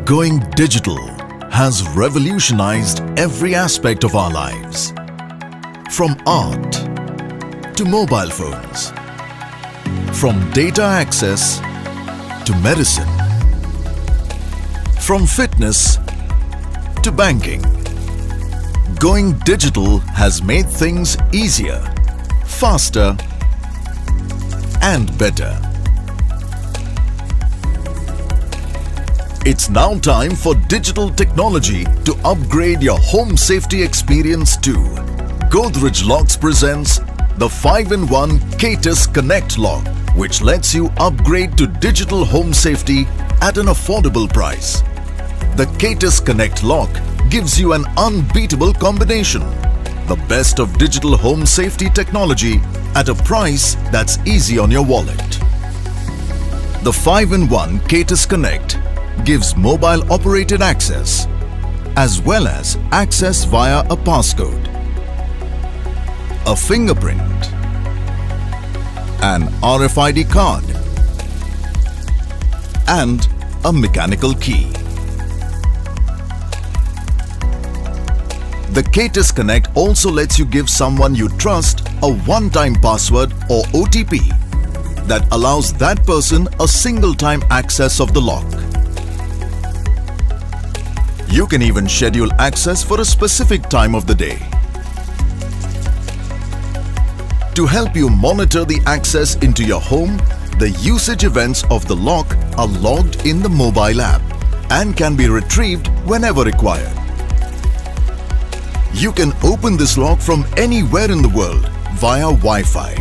Going digital has revolutionized every aspect of our lives. From art to mobile phones, from data access to medicine, from fitness to banking. Going digital has made things easier, faster and better. It's now time for digital technology to upgrade your home safety experience too. Godrej Locks presents the 5-in-1 CATUS CONNECT lock, which lets you upgrade to digital home safety at an affordable price. The CATUS CONNECT lock gives you an unbeatable combination. The best of digital home safety technology at a price that's easy on your wallet. The 5-in-1 CATUS CONNECT gives mobile operated access as well as access via a passcode, a fingerprint, an RFID card and a mechanical key. The CATUS CONNECT also lets you give someone you trust a one-time password or OTP that allows that person a single-time access of the lock. You can even schedule access for a specific time of the day. To help you monitor the access into your home, the usage events of the lock are logged in the mobile app and can be retrieved whenever required. You can open this lock from anywhere in the world via Wi-Fi.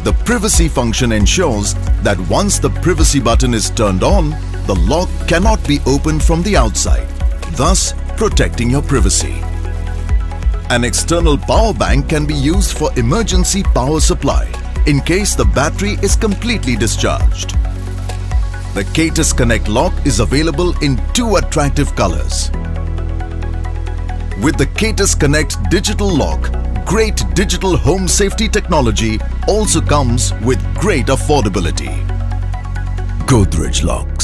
The privacy function ensures that once the privacy button is turned on, the lock cannot be opened from the outside, thus protecting your privacy. An external power bank can be used for emergency power supply in case the battery is completely discharged. The CATUS CONNECT lock is available in 2 attractive colors. With the CATUS CONNECT digital lock, great digital home safety technology also comes with great affordability. Godrej Locks.